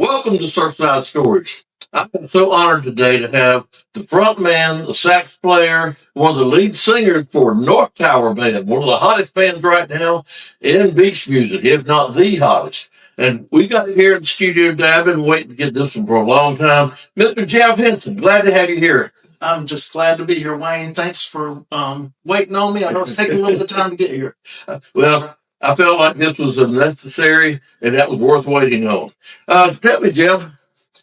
Welcome to Surfside Stories. I'm so honored today to have the front man, the sax player, one of the lead singers for North Tower Band, one of the hottest bands right now in beach music, if not the hottest. And we got here in the studio today. I've been waiting to get this one for a long time. Mr. Jeff Hinson, glad to have you here. I'm just glad to be here, Wayne. Thanks for waiting on me. I know it's taking a little bit of time to get here. Well, I felt like this was unnecessary and that was worth waiting on. Tell me, Jeff,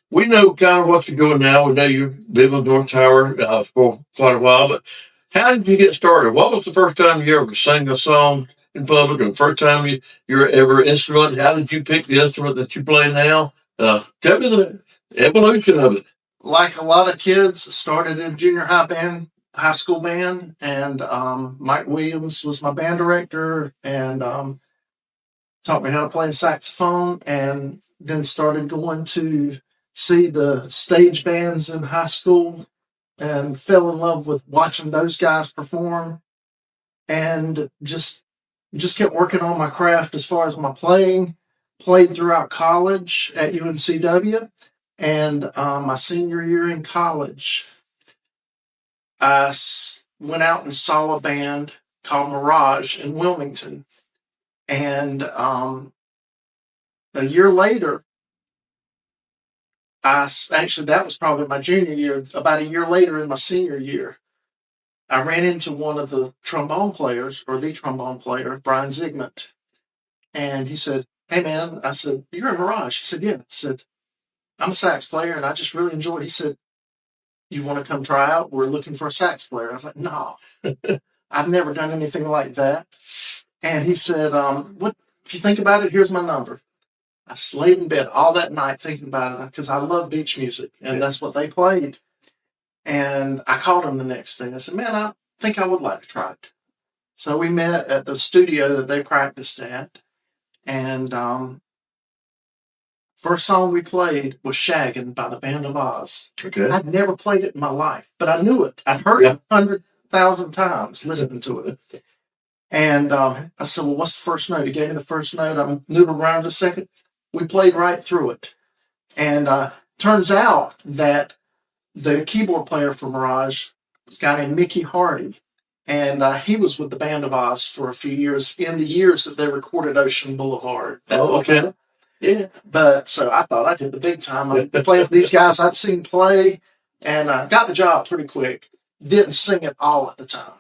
we know kind of what you're doing now. We know you've been with North Tower for quite a while, but how did you get started? What was the first time you ever sang a song in public, or the first time you're ever instrument? How did you pick the instrument that you play now? Tell me the evolution of it. Like a lot of kids, started in junior high band, high school band, and Mike Williams was my band director and taught me how to play the saxophone, and then started going to see the stage bands in high school and fell in love with watching those guys perform and just kept working on my craft as far as my playing. Played throughout college at UNCW, and my senior year in college, went out and saw a band called Mirage in Wilmington. And a year later, actually, that was probably my junior year. About a year later, in my senior year, I ran into one of the trombone players, or the trombone player, Brian Zygmunt. And he said, "Hey, man," I said, "You're in Mirage." He said, "Yeah." I said, "I'm a sax player and I just really enjoy it." He said, "You want to come try out? We're looking for a sax player." I was like, "No, I've never done anything like that." And he said, "What if you think about it? Here's my number." I laid in bed all that night thinking about it because I love beach music and that's what they played. And I called him the next day. I said, "Man, I think I would like to try it." So we met at the studio that they practiced at. And first song we played was "Shaggin' by the Band of Oz." Okay. I'd never played it in my life, but I knew it. I'd heard it 100,000 times listening to it. And I said, "Well, what's the first note?" He gave me the first note. I noodled around a second. We played right through it. And turns out that the keyboard player for Mirage was a guy named Mickey Hardy. And he was with the Band of Oz for a few years in the years that they recorded Ocean Boulevard. Oh, okay. Yeah. But so I thought I did the big time. I played with these guys I'd seen play and got the job pretty quick. Didn't sing it all at the time.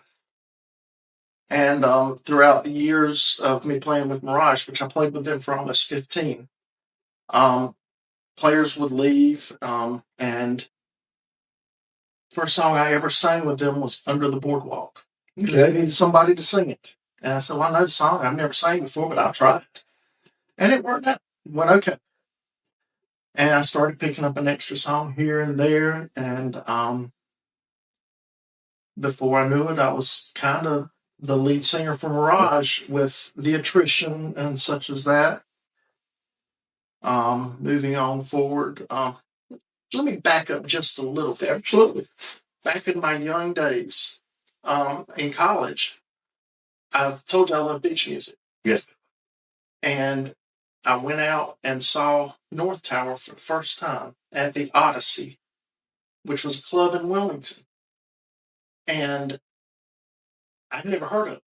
And throughout the years of me playing with Mirage, which I played with them for almost 15, players would leave. And first song I ever sang with them was Under the Boardwalk. Because they needed somebody to sing it. And I said, "Well, I know the song. I've never sang before, but I'll try it." And it worked out. Went okay. And I started picking up an extra song here and there. And before I knew it, I was kind of the lead singer for Mirage with the attrition and such as that. Moving on forward, let me back up just a little bit. Absolutely. Back in my young days in college, I told you I love beach music. Yes. And I went out and saw North Tower for the first time at the Odyssey, which was a club in Wilmington. And I'd never heard of it.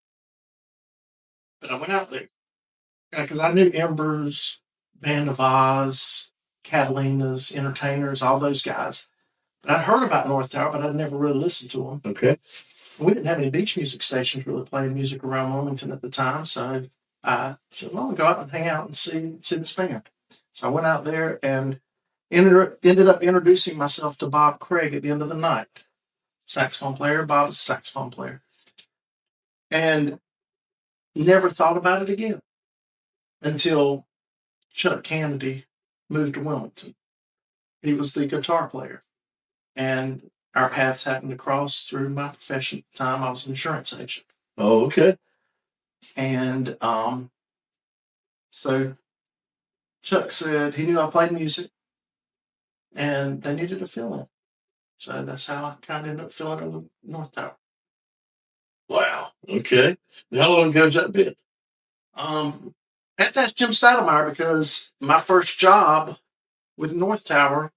But I went out there because I knew Embers, Band of Oz, Catalina's, Entertainers, all those guys. But I'd heard about North Tower, but I'd never really listened to them. Okay. We didn't have any beach music stations really playing music around Wilmington at the time. So I said, "Well, we'll go out and hang out and see this band." So I went out there and ended up introducing myself to Bob Craig at the end of the night. Saxophone player. Bob's a saxophone player. And never thought about it again until Chuck Kennedy moved to Wilmington. He was the guitar player. And our paths happened to cross through my profession at the time. I was an insurance agent. Oh, okay. And so Chuck said he knew I played music and they needed a fill-in. So that's how I kind of ended up filling in the North Tower. Wow. Okay. How long ago has that been? At that Jim Stoudemire, because my first job with North Tower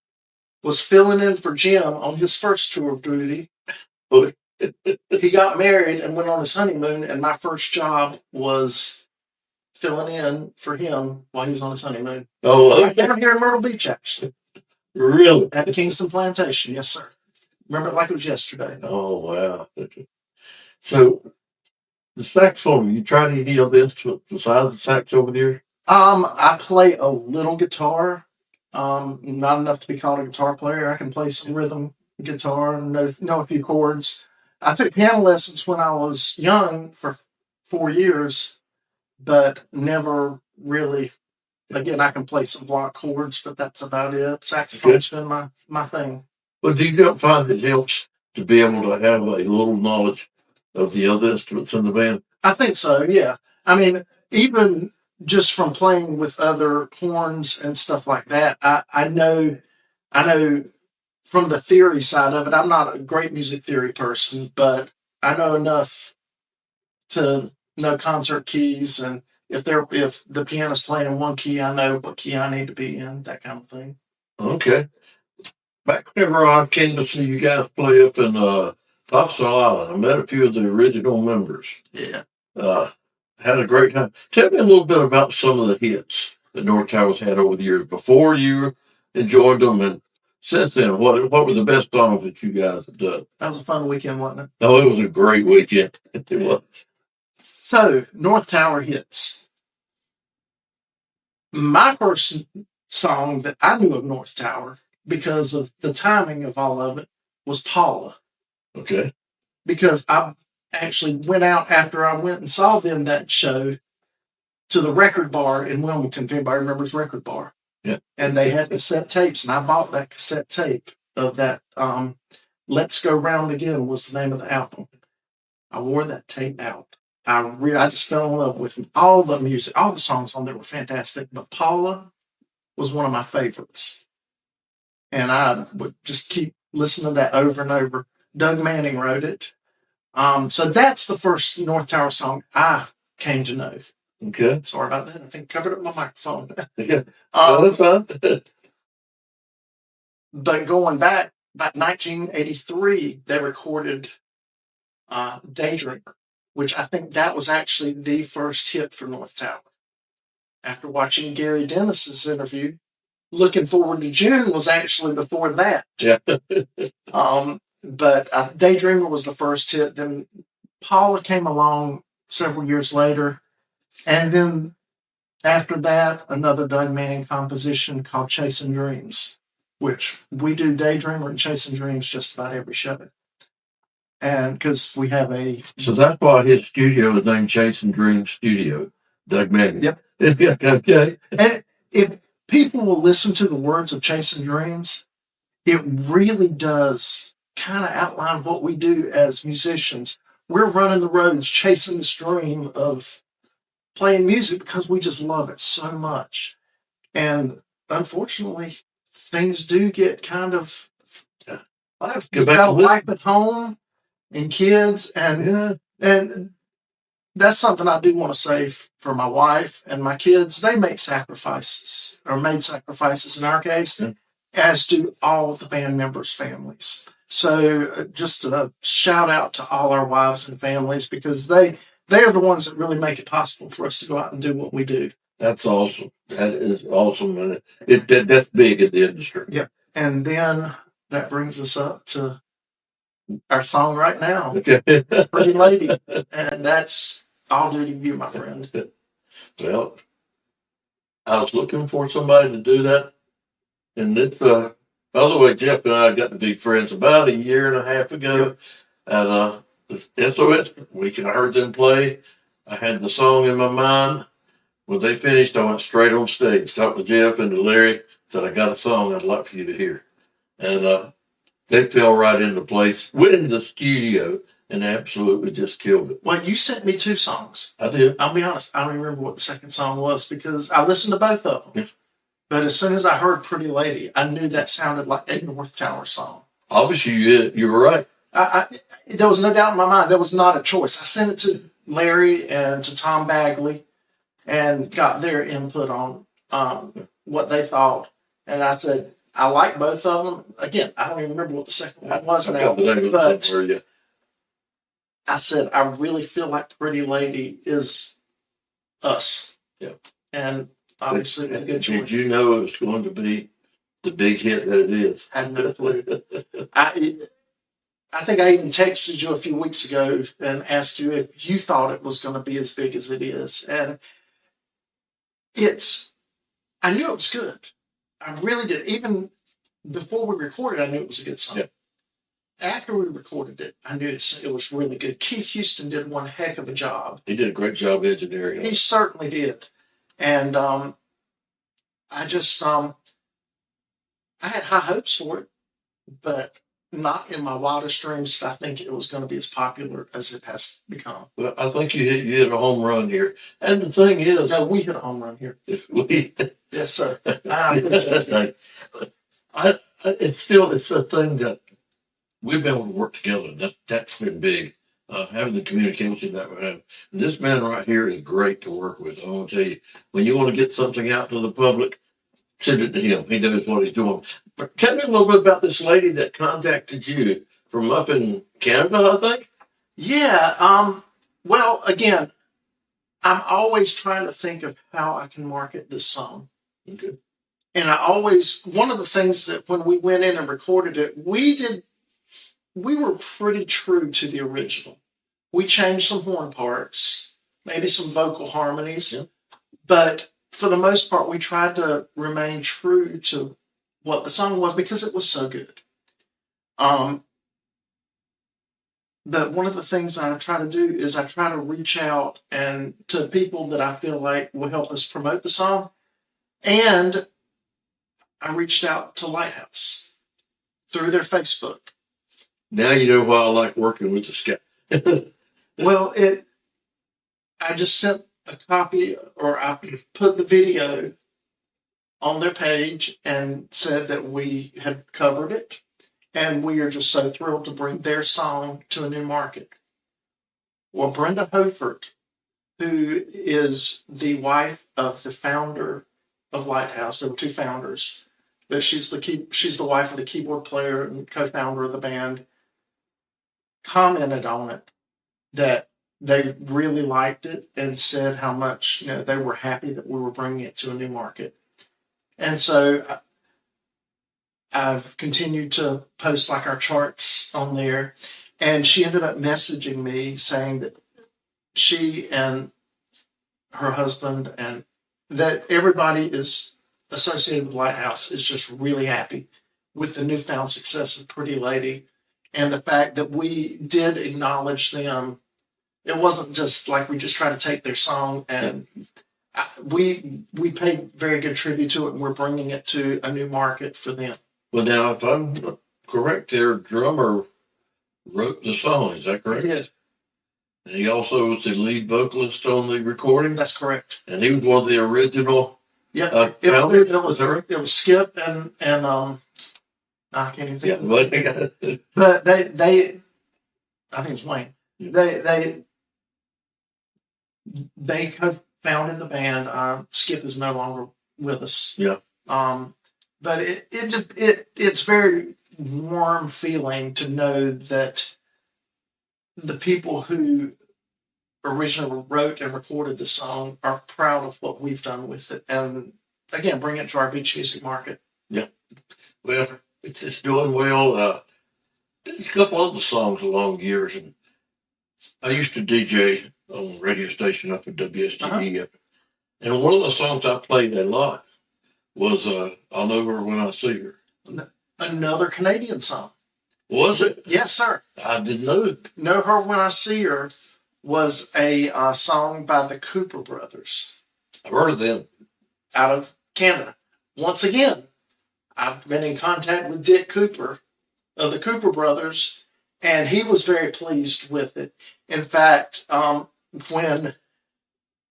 was filling in for Jim on his first tour of duty. He got married and went on his honeymoon, and my first job was filling in for him while he was on his honeymoon. Oh, Right down here in Myrtle Beach, actually. Really? At Kingston Plantation, yes, sir. Remember it like it was yesterday. Oh, wow. So, the saxophone, you tried any other instrument besides the sax over there? I play a little guitar. Not enough to be called a guitar player. I can play some rhythm guitar and know a few chords. I took piano lessons when I was young for 4 years, but never really. Again, I can play some block chords, but that's about it. Saxophone's been my thing. But do you not find it helps to be able to have a little knowledge of the other instruments in the band? I think so, yeah. I mean, even just from playing with other horns and stuff like that, I know from the theory side of it, I'm not a great music theory person, but I know enough to know concert keys, and if the pianist playing in one key, I know what key I need to be in, that kind of thing. Okay. Back whenever I came to see you guys play up in Topsail Island, I met a few of the original members. Yeah. Had a great time. Tell me a little bit about some of the hits that North Tower's had over the years before you enjoyed them, and since then, what were the best songs that you guys have done? That was a fun weekend, wasn't it? Oh, it was a great weekend. It was. So, North Tower hits. My first song that I knew of North Tower, because of the timing of all of it, was Paula. Okay. Because I actually went out after I went and saw them that show to the Record Bar in Wilmington, if anybody remembers Record Bar. Yeah. And they had cassette tapes, and I bought that cassette tape of that. Let's Go Round Again was the name of the album. I wore that tape out. I just fell in love with all the music. All the songs on there were fantastic, but Paula was one of my favorites. And I would just keep listening to that over and over. Doug Manning wrote it. So that's the first North Tower song I came to know. Okay. Sorry about that. I think I covered up my microphone. Yeah. That's fine. But going back, about 1983, they recorded Daydreamer, which I think that was actually the first hit for North Tower. After watching Gary Dennis's interview, Looking Forward to June was actually before that. Yeah. But Daydreamer was the first hit. Then Paula came along several years later. And then after that, another Doug Manning composition called Chasing Dreams, which we do Daydreamer and Chasing Dreams just about every show. And because we have a... So that's why his studio is named Chasing Dreams Studio, Doug Manning. Yep. Okay. And if people will listen to the words of Chasing Dreams, it really does kind of outline what we do as musicians. We're running the roads, chasing this dream of playing music because we just love it so much. And unfortunately, things do get kind of... I have to You've go back got a and listen. wife at home and kids, and that's something I do want to say for my wife and my kids. They make sacrifices, or made sacrifices in our case, as do all of the band members' families. So just a shout out to all our wives and families, because they are the ones that really make it possible for us to go out and do what we do. That's awesome. That is awesome. And that's big in the industry. Yeah. And then that brings us up to our song right now, Okay. Pretty Lady. And that's all due to you, my friend. Well, I was looking for somebody to do that. And this, by the way, Jeff and I got to be friends about a year and a half ago. At the SOS, I heard them play. I had the song in my mind. When they finished, I went straight on stage, talked to Jeff and to Larry, said, I got a song I'd like for you to hear. And they fell right into place, went in the studio, and absolutely just killed it. Well, you sent me 2 songs. I did. I'll be honest, I don't remember what the second song was because I listened to both of them. But as soon as I heard Pretty Lady, I knew that sounded like a North Tower song. Obviously, you were right. There was no doubt in my mind. That was not a choice. I sent it to Larry and to Tom Bagley and got their input on what they thought. And I said, I like both of them. Again, I don't even remember what the second one was I've now, got the name of it but somewhere, yeah. I said, I really feel like Pretty Lady is us. Yeah. And obviously, a good choice. Did you know it was going to be the big hit that it is? I had no clue. I think I even texted you a few weeks ago and asked you if you thought it was going to be as big as it is. And I knew it was good. I really did. Even before we recorded, I knew it was a good song. Yeah. After we recorded it, I knew it was really good. Keith Houston did one heck of a job. He did a great job engineering. He certainly did. And I just, I had high hopes for it, but not in my wildest dreams did I think it was going to be as popular as it has become. Well, I think you hit a home run here. And the thing is, No, we hit a home run here. Yes, sir. I appreciate it. It's a thing that we've been able to work together. That's been big. Having the communication that we have. And this man right here is great to work with. I want to tell you, when you want to get something out to the public, send it to him. He knows what he's doing. But tell me a little bit about this lady that contacted you from up in Canada, I think. Yeah. Well, again, I'm always trying to think of how I can market this song. Okay. And one of the things that when we went in and recorded it, we were pretty true to the original. We changed some horn parts, maybe some vocal harmonies, Yeah. but for the most part, we tried to remain true to what the song was because it was so good. But one of the things I try to do is I try to reach out and to people that I feel like will help us promote the song. And I reached out to Lighthouse through their Facebook. Now you know why I like working with this guy. Well, I just sent a copy, or I put the video on their page and said that we had covered it. And we are just so thrilled to bring their song to a new market. Well, Brenda Hofert, who is the wife of the founder of Lighthouse, there were two founders, but she's the wife of the keyboard player and co-founder of the band, commented on it that they really liked it and said how much they were happy that we were bringing it to a new market. And so I've continued to post like our charts on there. And she ended up messaging me saying that she and her husband and that everybody is associated with Lighthouse is just really happy with the newfound success of Pretty Lady and the fact that we did acknowledge them. It wasn't just like we just try to take their song and we paid very good tribute to it, and we're bringing it to a new market for them. Well, now, if I'm correct, their drummer wrote the song. Is that correct? He did. And he also was the lead vocalist on the recording. That's correct. And he was one of the original. Yeah, it was Skip and I can't even think. Yeah, but they, I think it's Wayne. Yeah. They co-founded the band. Skip is no longer with us. Yeah. But it's very warm feeling to know that the people who originally wrote and recorded the song are proud of what we've done with it, and again, bring it to our beach music market. Yeah. Well, it's just doing well. There's a couple other songs along the years, and I used to DJ on a radio station up at WSTE, and one of the songs I played a lot was "I'll Know Her When I See Her." Another Canadian song. Was it? Yes, sir. I didn't know it. Know Her When I See Her was a song by the Cooper brothers. I've heard of them. Out of Canada. Once again, I've been in contact with Dick Cooper of the Cooper brothers, and he was very pleased with it. In fact, when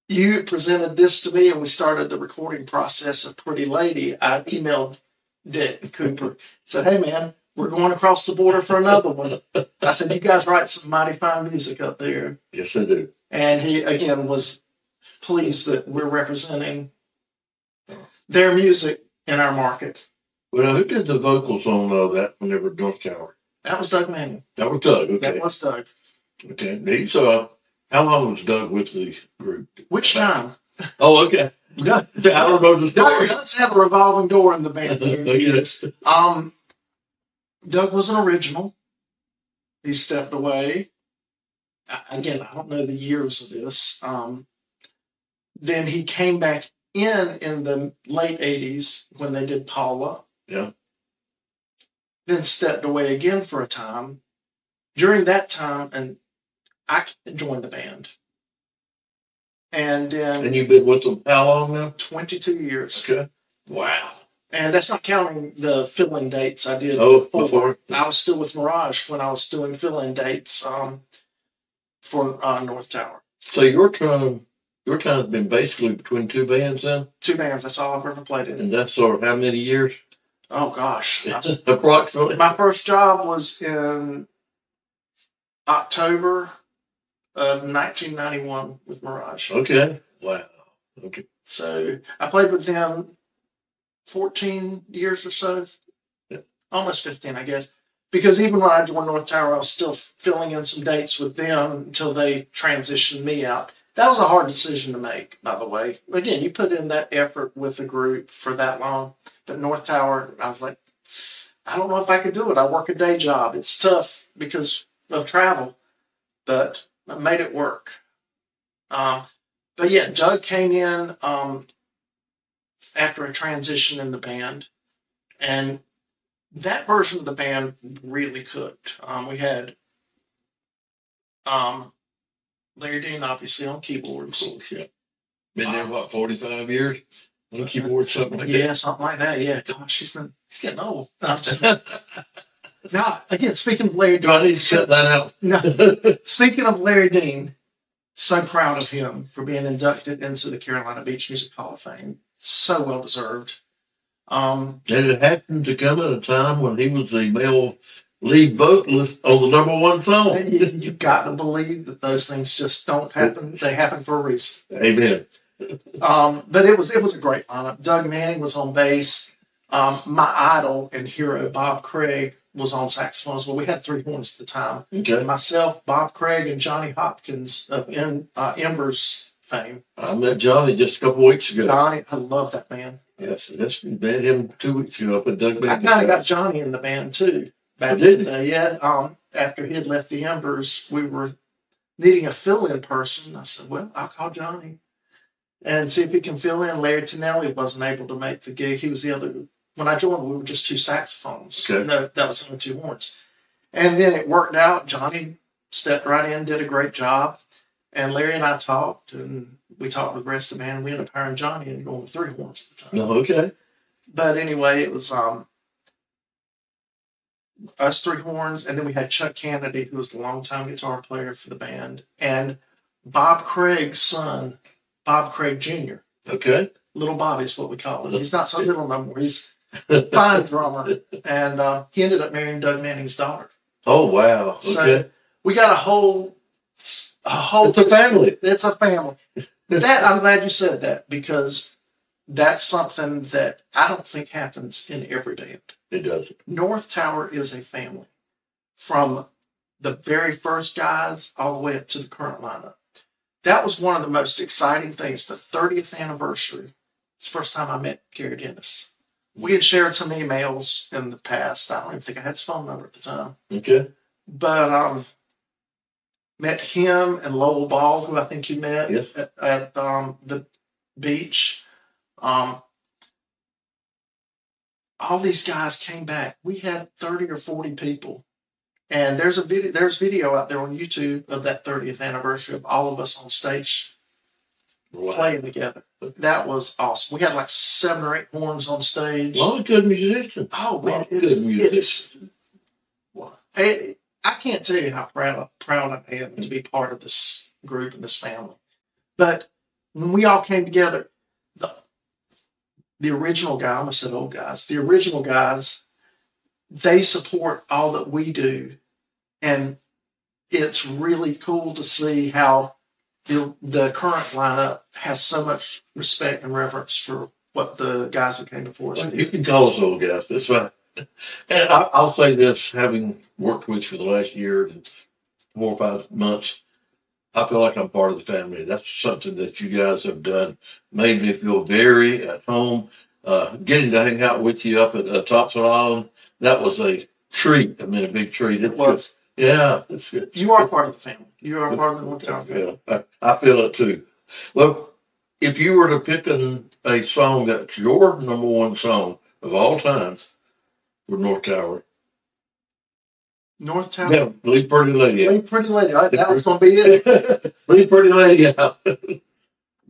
you presented this to me and we started the recording process of Pretty Lady, I emailed Dick Cooper, said, "Hey man, we're going across the border for another one." I said, "You guys write some mighty fine music up there." Yes, I do. And he, again, was pleased that we're representing their music in our market. Well, who did the vocals on that whenever North Tower? That was Doug Manning. That was Doug. Okay. That was Doug. Okay. He's how long was Doug with the group? Which time? Oh, okay. I don't know the story. Doug's had a revolving door in the band. Yes. Doug was an original. He stepped away. Again, I don't know the years of this. Then he came back in the late 80s when they did Paula. Yeah. Then stepped away again for a time. During that time, and I joined the band. And then... And you've been with them how long now? 22 years. Okay. Wow. And that's not counting the fill-in dates I did before. I was still with Mirage when I was doing fill-in dates for North Tower. So your time has been basically between two bands then? Two bands, that's all I've ever played in. And that's sort of how many years? Oh, gosh. Approximately? My first job was in October of 1991 with Mirage. Okay. Wow. Okay. So I played with them 14 years or so. Yeah. Almost 15, I guess. Because even when I joined North Tower, I was still filling in some dates with them until they transitioned me out. That was a hard decision to make, by the way. Again, you put in that effort with a group for that long. But North Tower, I was like, I don't know if I could do it. I work a day job. It's tough because of travel. But I made it work. But yeah, Doug came in after a transition in the band. And that version of the band really cooked. We had Larry Dean, obviously, on keyboards. Yeah. Been there, 45 years? On keyboard, something like that? Yeah, something like that. Yeah, gosh, he's getting old. Now, again, speaking of Larry Dean. Do I need to shut that out? No. Speaking of Larry Dean, so proud of him for being inducted into the Carolina Beach Music Hall of Fame. So well deserved. And it happened to come at a time when he was the male lead vocalist on the number one song. You've got to believe that those things just don't happen. They happen for a reason. Amen. But it was a great lineup. Doug Manning was on bass. My idol and hero, Bob Craig, was on saxophone as well. We had three horns at the time. Okay. Myself, Bob Craig, and Johnny Hopkins of Embers fame. I met Johnny just a couple weeks ago. Johnny, I love that man. Yes, met him 2 weeks ago up at Doug I kind of got Johnny in the band too. Back in the day, yeah. After he had left the Embers, we were needing a fill-in person. I said, well, I'll call Johnny and see if he can fill in. Larry Tonelli wasn't able to make the gig. He was the other. When I joined, we were just two saxophones. Okay. No, that was only two horns. And then it worked out. Johnny stepped right in, did a great job. And Larry and I talked, and we talked with the rest of the band. And we ended up hiring Johnny and going with three horns at the time. Oh, okay. But anyway, it was us three horns. And then we had Chuck Kennedy, who was the longtime guitar player for the band. And Bob Craig's son, Bob Craig Jr. Okay. Little Bobby's what we call him. He's not so little no more. He's a fine drummer. And he ended up marrying Doug Manning's daughter. Oh, wow. Okay. So we got a whole. It's a family. It's a family. I'm glad you said that, because that's something that I don't think happens in every band. It doesn't. North Tower is a family. From the very first guys all the way up to the current lineup. That was one of the most exciting things. The 30th anniversary. It's the first time I met Gary Dennis. We had shared some emails in the past. I don't even think I had his phone number at the time. Okay. But met him and Lowell Ball, who I think you met Yes. at the beach. All these guys came back. We had 30 or 40 people. And there's video out there on YouTube of that 30th anniversary of all of us on stage playing together. That was awesome. We had like 7 or 8 horns on stage. A lot of good musicians. Oh man, I can't tell you how proud I am to be part of this group and this family. But when we all came together, the original guy, I almost said old guys, the original guys, they support all that we do. And it's really cool to see how the current lineup has so much respect and reverence for what the guys who came before us Well, did. you can call us old guys. That's fine. And I'll say this, having worked with you for the last year and 4 or 5 months, I feel like I'm part of the family. That's something that you guys have done. Made me feel very at home. Getting to hang out with you up at Topsail Island, that was a treat. I mean, a big treat. It was. Yeah, it's good. You are part of the family. You are part of the North Tower family. Yeah, I feel it too. Well, if you were to pick a song that's your number one song of all time for North Tower, North Tower. yeah, Leave Pretty Lady Out. Leave Pretty Lady. That was going to be it. Leave Pretty Lady Out.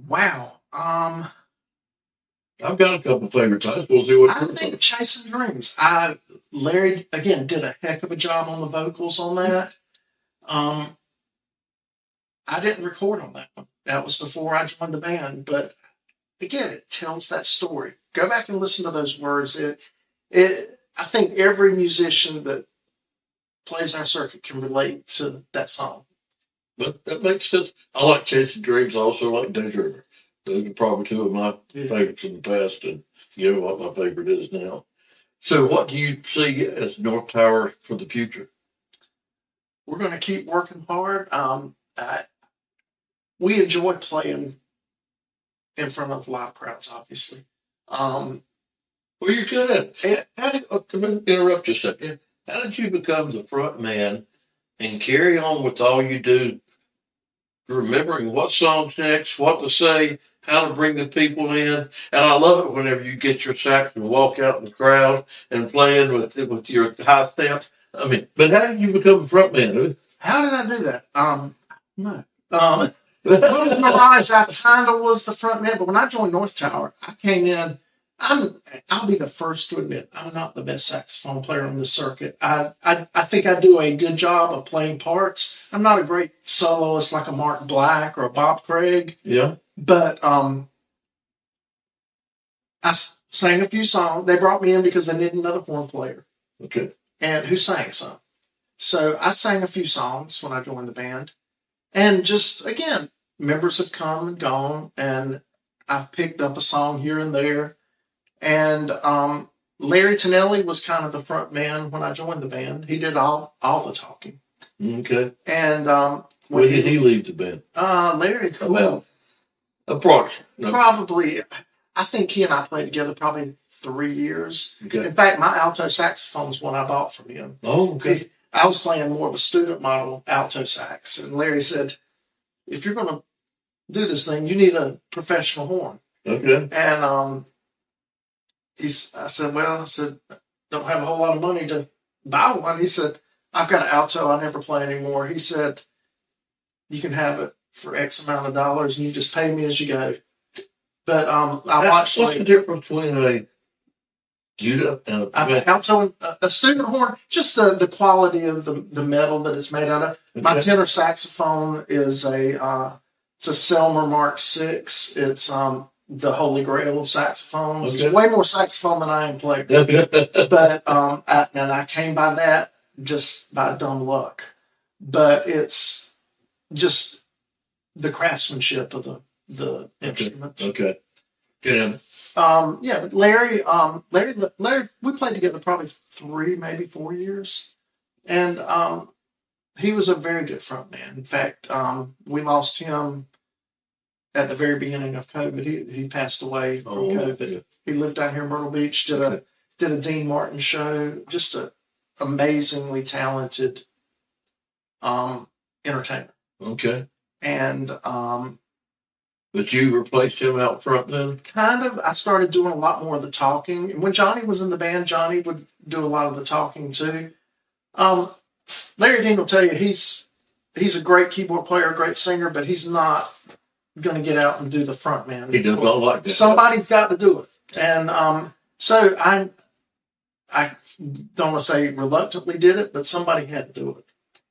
Wow. I've got a couple favorite titles. We'll see what I think Chasing Dreams. Larry again did a heck of a job on the vocals on that. I didn't record on that one. That was before I joined the band, but again, it tells that story. Go back and listen to those words. I think every musician that plays our circuit can relate to that song. But that makes sense. I like Chasing Dreams. I also like Danger River. Those are probably two of my favorites from the past, and you know what my favorite is now. So what do you see as North Tower for the future? We're going to keep working hard. We enjoy playing in front of live crowds, obviously. Well, you're good at it. Let me interrupt you a second. How did you become the front man and carry on with all you do, remembering what songs next, what to say, how to bring the people in? And I love it whenever you get your sax and walk out in the crowd and playing with your high step. I mean, but how did you become a front man? How did I do that? No. With Mirage, I kind of was the front man, but when I joined North Tower, I came in. I'll be the first to admit I'm not the best saxophone player on the circuit. I think I do a good job of playing parts. I'm not a great soloist like a Mark Black or a Bob Craig. Yeah. But I sang a few songs. They brought me in because they needed another horn player. Okay. And who sang some. So I sang a few songs when I joined the band. And just, again, members have come and gone, and I've picked up a song here and there. And Larry Tonelli was kind of the front man when I joined the band. He did all the talking. Okay. And when did he leave the band? Larry, Well, approximately. Probably, I think he and I played together probably 3 years. Okay. In fact, my alto saxophone is one I bought from him. Oh, okay. I was playing more of a student model alto sax, and Larry said, if you're going to do this thing, you need a professional horn. Okay. And I said, don't have a whole lot of money to buy one. He said, I've got an alto. I never play anymore. He said, you can have it for X amount of dollars, and you just pay me as you go. But I watched. What's the difference between a Judah and a alto and a student horn? Just the quality of the metal that it's made out of. Okay. My tenor saxophone is it's a Selmer Mark VI. It's the holy grail of saxophones. Okay. It's way more saxophone than I am playing. But I came by that just by dumb luck. But it's just the craftsmanship of the instrument. Okay. Yeah. But Larry, we played together probably 3, maybe 4 years, and he was a very good front man. In fact, we lost him at the very beginning of COVID. He passed away from COVID. Yeah. He lived down here in Myrtle Beach. Did a Dean Martin show. Just a amazingly talented entertainer. Okay. And but you replaced him out front then? Kind of. I started doing a lot more of the talking. And when Johnny was in the band, Johnny would do a lot of the talking too. Larry Dean will tell you he's a great keyboard player, a great singer, but he's not going to get out and do the front man. He does not like that. Somebody's got to do it. And so I don't want to say reluctantly did it, but somebody had to do it.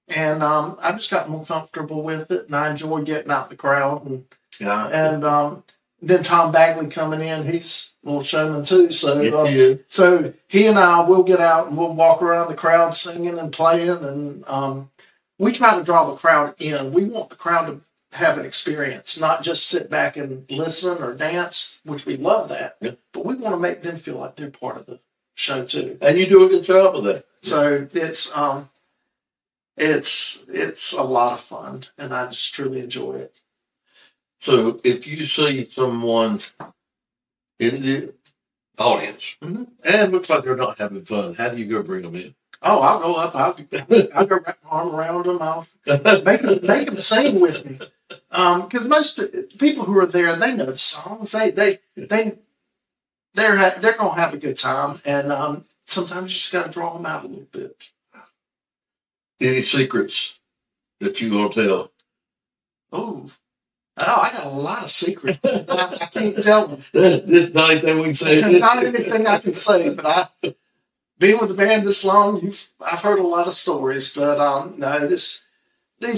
And I just got more comfortable with it, and I enjoy getting out in the crowd. And then Tom Bagley coming in, he's a little showman too. So so he and I will get out and we'll walk around the crowd singing and playing, and we try to draw the crowd in. We want the crowd to have an experience, not just sit back and listen or dance, which we love that, Yeah. but we want to make them feel like they're part of the show too. And you do a good job of that. So it's a lot of fun, and I just truly enjoy it. So if you see someone in the audience Mhm. and looks like they're not having fun, how do you go bring them in? Oh, I'll go up. I'll go wrap my arm around them. I'll make them sing with me. Because most people who are there, they know the songs. They're gonna have a good time, and sometimes you just got to draw them out a little bit. Any secrets that you gonna tell? Oh, I got a lot of secrets. I can't tell them. There's not anything we can say. Not anything I can say, but being with the band this long, I've heard a lot of stories. But no, these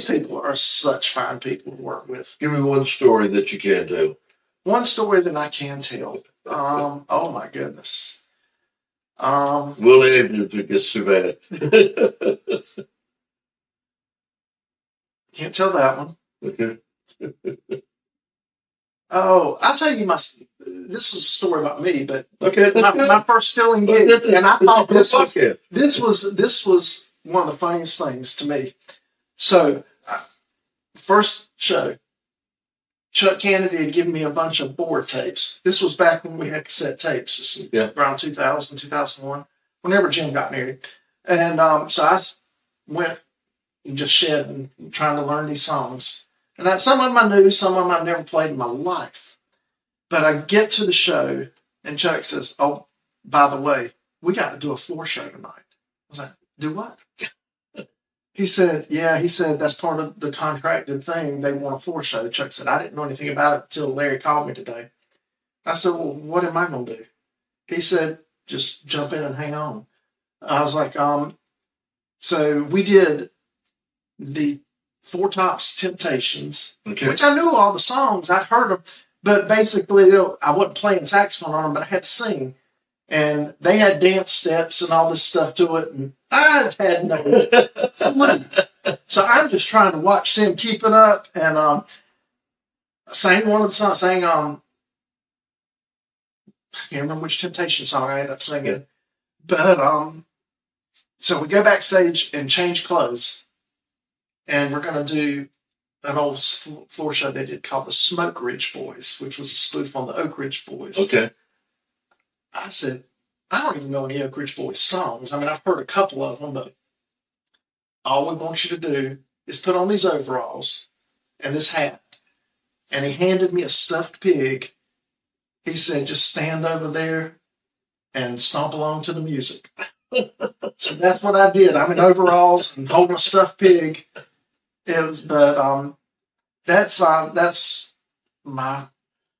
people are such fine people to work with. Give me one story that you can tell. One story that I can tell. Oh my goodness. We'll end if it gets too bad. Can't tell that one. Okay. Oh, I'll tell you this is a story about me, but Okay. my first filling gig, and I thought this was was one of the funniest things to me. So, first show, Chuck Kennedy had given me a bunch of board tapes. This was back when we had cassette tapes, around 2000, 2001, whenever Jim got married. And so I went and just shedding, trying to learn these songs. And some of them I knew, some of them I've never played in my life. But I get to the show, and Chuck says, "Oh, by the way, we got to do a floor show tonight." I was like, "Do what?" He said, "Yeah." He said, "That's part of the contracted thing. They want a floor show." Chuck said, "I didn't know anything about it until Larry called me today." I said, "Well, what am I going to do?" He said, "Just jump in and hang on." I was like, so we did the Four Tops Temptations, Okay. which I knew all the songs. I'd heard them, but basically I wasn't playing saxophone on them, but I had to sing. And they had dance steps and all this stuff to it, and I had no clue. So I'm just trying to watch them keeping up, and sang one of the songs, I can't remember which Temptation song I ended up singing. But so we go backstage and change clothes. And we're going to do an old floor show they did called the Smoke Ridge Boys, which was a spoof on the Oak Ridge Boys. Okay. I said, "I don't even know any Oak Ridge Boys songs. I mean, I've heard a couple of them, but all we want you to do is put on these overalls and this hat." And he handed me a stuffed pig. He said, "Just stand over there and stomp along to the music." So that's what I did. I'm in overalls and holding a stuffed pig. It was, but that's my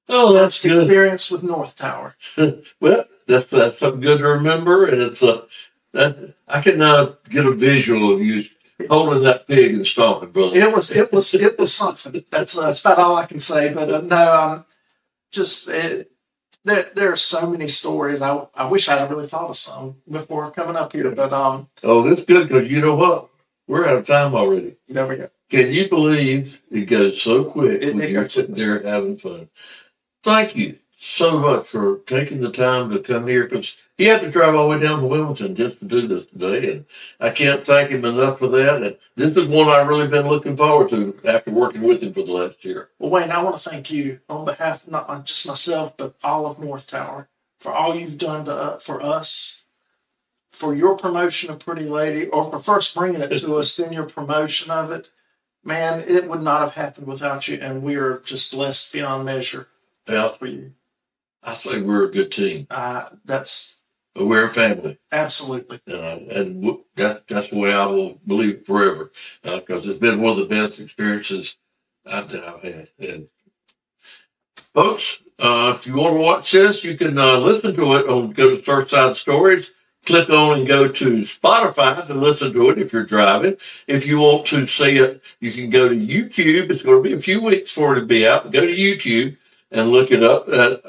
That's good. experience with North Tower. Well, that's something good to remember, and it's I can get a visual of you holding that pig and stomping, brother. It was something. That's about all I can say. But no, there are so many stories. I wish I'd really thought of some before coming up here, but Oh, that's good, because you know what? We're out of time already. there we go. Can you believe it goes so quick when It you're goes sitting there having fun? Thank you so much for taking the time to come here, because he had to travel all the way down to Wilmington just to do this today, and I can't thank him enough for that. And this is one I've really been looking forward to after working with him for the last year. Well, Wayne, I want to thank you on behalf of not just myself, but all of North Tower for all you've done for us, for your promotion of Pretty Lady, or for first bringing it to us, then your promotion of it. Man, it would not have happened without you, and we are just blessed beyond measure Yeah, for you. I say we're a good team. That's We're a family. absolutely. That's the way I will believe forever, because it's been one of the best experiences that I've had. And folks, if you want to watch this, you can listen to it go to Surfside Stories. Click on and go to Spotify to listen to it if you're driving. If you want to see it, you can go to YouTube. It's going to be a few weeks for it to be out. Go to YouTube and look it up at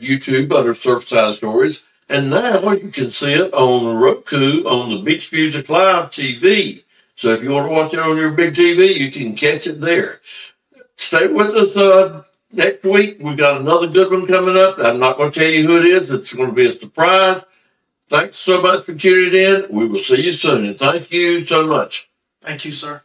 YouTube under Surfside Stories. And now you can see it on Roku on the Beach Music Live TV. So if you want to watch it on your big TV, you can catch it there. stay with us next week. We've got another good one coming up. I'm not going to tell you who it is. It's going to be a surprise. Thanks so much for tuning in. We will see you soon, and thank you so much. Thank you, sir.